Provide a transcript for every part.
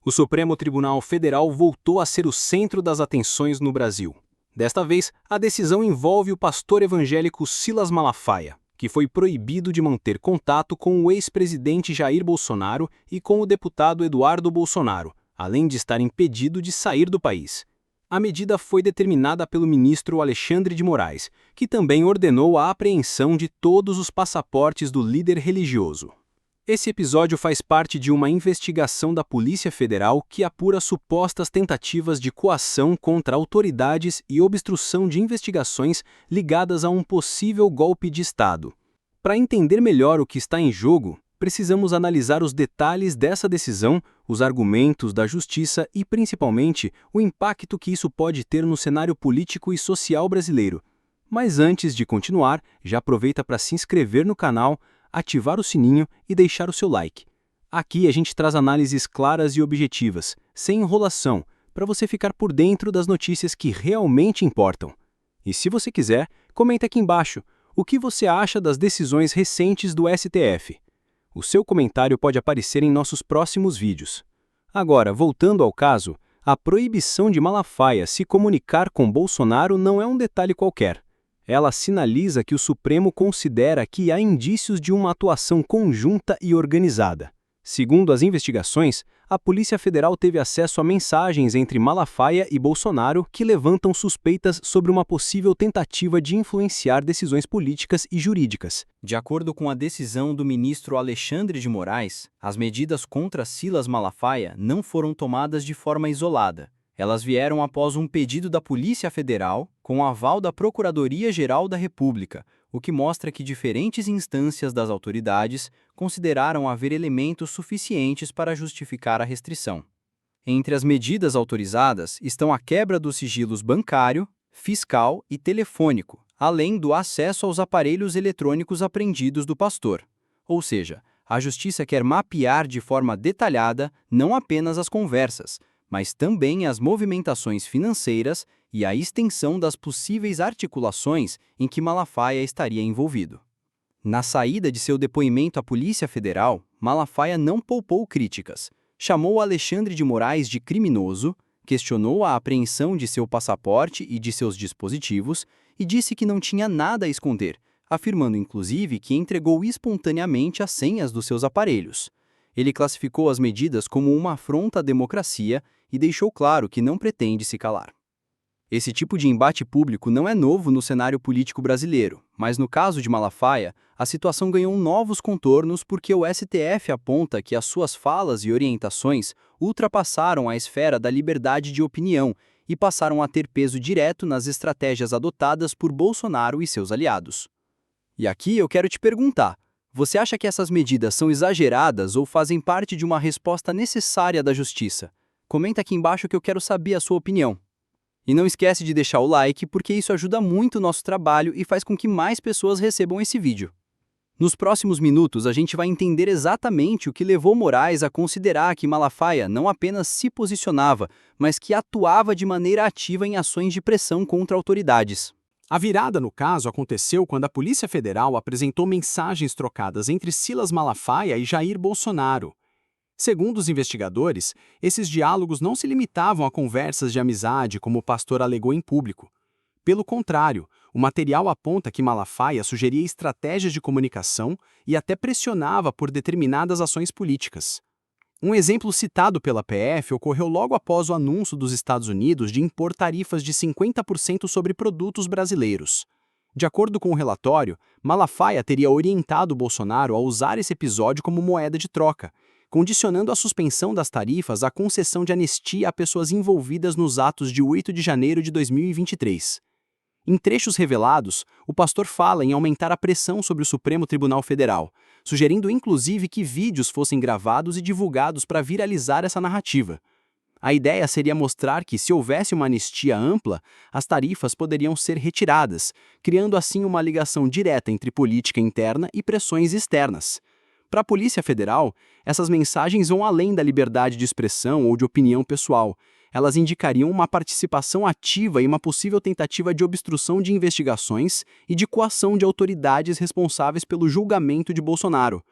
O Supremo Tribunal Federal voltou a ser o centro das atenções no Brasil. Desta vez, a decisão envolve o pastor evangélico Silas Malafaia, que foi proibido de manter contato com o ex-presidente Jair Bolsonaro e com o deputado Eduardo Bolsonaro, além de estar impedido de sair do país. A medida foi determinada pelo ministro Alexandre de Moraes, que também ordenou a apreensão de todos os passaportes do líder religioso. Esse episódio faz parte de uma investigação da Polícia Federal que apura supostas tentativas de coação contra autoridades e obstrução de investigações ligadas a um possível golpe de Estado. Para entender melhor o que está em jogo, precisamos analisar os detalhes dessa decisão, os argumentos da Justiça e, principalmente, o impacto que isso pode ter no cenário político e social brasileiro. Mas antes de continuar, já aproveita para se inscrever no canal, ativar o sininho e deixar o seu like. Aqui a gente traz análises claras e objetivas, sem enrolação, para você ficar por dentro das notícias que realmente importam. E se você quiser, comenta aqui embaixo o que você acha das decisões recentes do STF. O seu comentário pode aparecer em nossos próximos vídeos. Agora, voltando ao caso, a proibição de Malafaia se comunicar com Bolsonaro não é um detalhe qualquer. Ela sinaliza que o Supremo considera que há indícios de uma atuação conjunta e organizada. Segundo as investigações, a Polícia Federal teve acesso a mensagens entre Malafaia e Bolsonaro que levantam suspeitas sobre uma possível tentativa de influenciar decisões políticas e jurídicas. De acordo com a decisão do ministro Alexandre de Moraes, as medidas contra Silas Malafaia não foram tomadas de forma isolada. Elas vieram após um pedido da Polícia Federal, com o aval da Procuradoria-Geral da República, o que mostra que diferentes instâncias das autoridades consideraram haver elementos suficientes para justificar a restrição. Entre as medidas autorizadas estão a quebra dos sigilos bancário, fiscal e telefônico, além do acesso aos aparelhos eletrônicos apreendidos do pastor. Ou seja, a Justiça quer mapear de forma detalhada não apenas as conversas, mas também as movimentações financeiras e a extensão das possíveis articulações em que Malafaia estaria envolvido. Na saída de seu depoimento à Polícia Federal, Malafaia não poupou críticas. Chamou Alexandre de Moraes de criminoso, questionou a apreensão de seu passaporte e de seus dispositivos e disse que não tinha nada a esconder, afirmando inclusive que entregou espontaneamente as senhas dos seus aparelhos. Ele classificou as medidas como uma afronta à democracia e deixou claro que não pretende se calar. Esse tipo de embate público não é novo no cenário político brasileiro, mas no caso de Malafaia, a situação ganhou novos contornos porque o STF aponta que as suas falas e orientações ultrapassaram a esfera da liberdade de opinião e passaram a ter peso direto nas estratégias adotadas por Bolsonaro e seus aliados. E aqui eu quero te perguntar, você acha que essas medidas são exageradas ou fazem parte de uma resposta necessária da Justiça? Comenta aqui embaixo que eu quero saber a sua opinião. E não esquece de deixar o like porque isso ajuda muito o nosso trabalho e faz com que mais pessoas recebam esse vídeo. Nos próximos minutos a gente vai entender exatamente o que levou Moraes a considerar que Malafaia não apenas se posicionava, mas que atuava de maneira ativa em ações de pressão contra autoridades. A virada no caso aconteceu quando a Polícia Federal apresentou mensagens trocadas entre Silas Malafaia e Jair Bolsonaro. Segundo os investigadores, esses diálogos não se limitavam a conversas de amizade como o pastor alegou em público. Pelo contrário, o material aponta que Malafaia sugeria estratégias de comunicação e até pressionava por determinadas ações políticas. Um exemplo citado pela PF ocorreu logo após o anúncio dos Estados Unidos de impor tarifas de 50% sobre produtos brasileiros. De acordo com o relatório, Malafaia teria orientado Bolsonaro a usar esse episódio como moeda de troca, condicionando a suspensão das tarifas à concessão de anistia a pessoas envolvidas nos atos de 8 de janeiro de 2023. Em trechos revelados, o pastor fala em aumentar a pressão sobre o Supremo Tribunal Federal, sugerindo inclusive que vídeos fossem gravados e divulgados para viralizar essa narrativa. A ideia seria mostrar que, se houvesse uma anistia ampla, as tarifas poderiam ser retiradas, criando assim uma ligação direta entre política interna e pressões externas. Para a Polícia Federal, essas mensagens vão além da liberdade de expressão ou de opinião pessoal. Elas indicariam uma participação ativa e uma possível tentativa de obstrução de investigações e de coação de autoridades responsáveis pelo julgamento de Bolsonaro.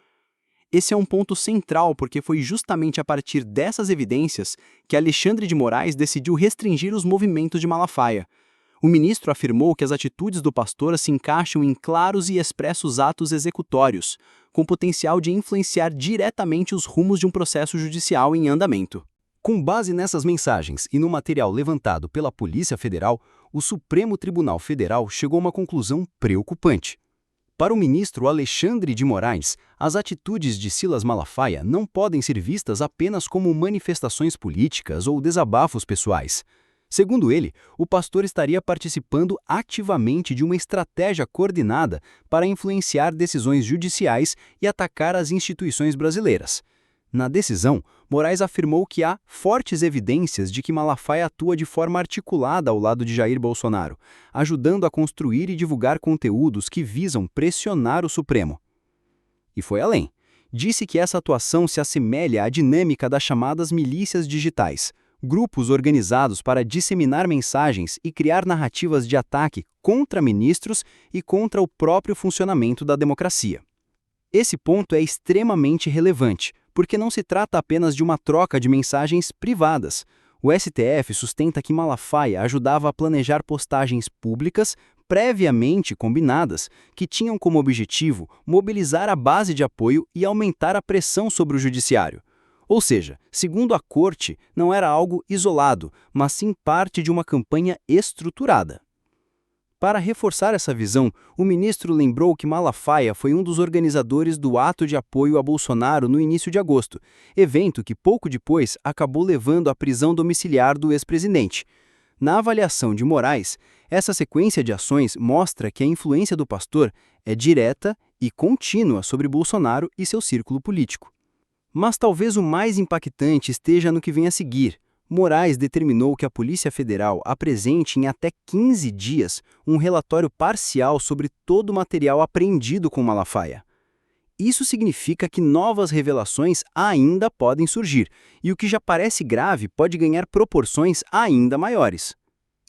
Esse é um ponto central porque foi justamente a partir dessas evidências que Alexandre de Moraes decidiu restringir os movimentos de Malafaia. O ministro afirmou que as atitudes do pastor se encaixam em claros e expressos atos executórios, com potencial de influenciar diretamente os rumos de um processo judicial em andamento. Com base nessas mensagens e no material levantado pela Polícia Federal, o Supremo Tribunal Federal chegou a uma conclusão preocupante. Para o ministro Alexandre de Moraes, as atitudes de Silas Malafaia não podem ser vistas apenas como manifestações políticas ou desabafos pessoais. Segundo ele, o pastor estaria participando ativamente de uma estratégia coordenada para influenciar decisões judiciais e atacar as instituições brasileiras. Na decisão, Moraes afirmou que há fortes evidências de que Malafaia atua de forma articulada ao lado de Jair Bolsonaro, ajudando a construir e divulgar conteúdos que visam pressionar o Supremo. E foi além. Disse que essa atuação se assemelha à dinâmica das chamadas milícias digitais, grupos organizados para disseminar mensagens e criar narrativas de ataque contra ministros e contra o próprio funcionamento da democracia. Esse ponto é extremamente relevante, porque não se trata apenas de uma troca de mensagens privadas. O STF sustenta que Malafaia ajudava a planejar postagens públicas previamente combinadas, que tinham como objetivo mobilizar a base de apoio e aumentar a pressão sobre o judiciário. Ou seja, segundo a corte, não era algo isolado, mas sim parte de uma campanha estruturada. Para reforçar essa visão, o ministro lembrou que Malafaia foi um dos organizadores do ato de apoio a Bolsonaro no início de agosto, evento que pouco depois acabou levando à prisão domiciliar do ex-presidente. Na avaliação de Moraes, essa sequência de ações mostra que a influência do pastor é direta e contínua sobre Bolsonaro e seu círculo político. Mas talvez o mais impactante esteja no que vem a seguir. Moraes determinou que a Polícia Federal apresente em até 15 dias um relatório parcial sobre todo o material apreendido com Malafaia. Isso significa que novas revelações ainda podem surgir, e o que já parece grave pode ganhar proporções ainda maiores.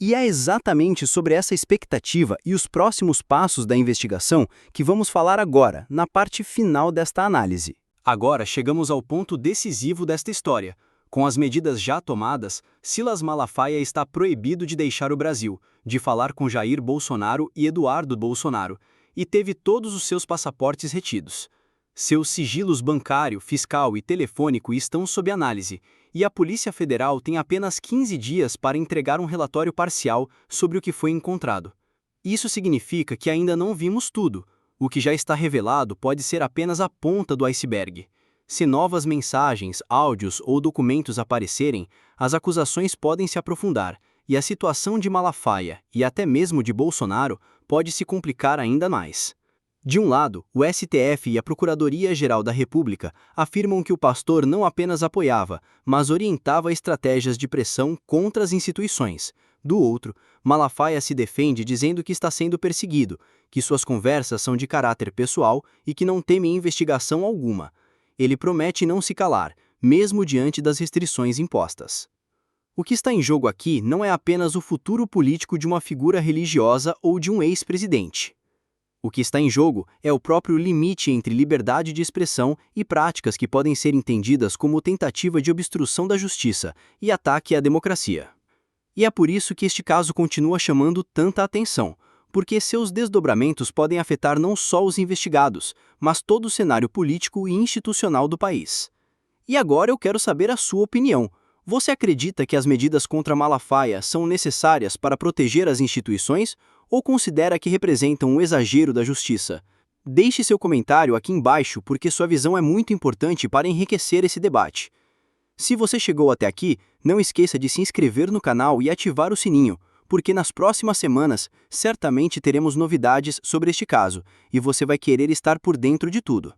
E é exatamente sobre essa expectativa e os próximos passos da investigação que vamos falar agora, na parte final desta análise. Agora chegamos ao ponto decisivo desta história. Com as medidas já tomadas, Silas Malafaia está proibido de deixar o Brasil, de falar com Jair Bolsonaro e Eduardo Bolsonaro, e teve todos os seus passaportes retidos. Seus sigilos bancário, fiscal e telefônico estão sob análise, e a Polícia Federal tem apenas 15 dias para entregar um relatório parcial sobre o que foi encontrado. Isso significa que ainda não vimos tudo. O que já está revelado pode ser apenas a ponta do iceberg. Se novas mensagens, áudios ou documentos aparecerem, as acusações podem se aprofundar, e a situação de Malafaia, e até mesmo de Bolsonaro, pode se complicar ainda mais. De um lado, o STF e a Procuradoria-Geral da República afirmam que o pastor não apenas apoiava, mas orientava estratégias de pressão contra as instituições. Do outro, Malafaia se defende dizendo que está sendo perseguido, que suas conversas são de caráter pessoal e que não teme investigação alguma. Ele promete não se calar, mesmo diante das restrições impostas. O que está em jogo aqui não é apenas o futuro político de uma figura religiosa ou de um ex-presidente. O que está em jogo é o próprio limite entre liberdade de expressão e práticas que podem ser entendidas como tentativa de obstrução da justiça e ataque à democracia. E é por isso que este caso continua chamando tanta atenção, porque seus desdobramentos podem afetar não só os investigados, mas todo o cenário político e institucional do país. E agora eu quero saber a sua opinião. Você acredita que as medidas contra Malafaia são necessárias para proteger as instituições ou considera que representam um exagero da justiça? Deixe seu comentário aqui embaixo porque sua visão é muito importante para enriquecer esse debate. Se você chegou até aqui, não esqueça de se inscrever no canal e ativar o sininho, porque nas próximas semanas, certamente teremos novidades sobre este caso, e você vai querer estar por dentro de tudo.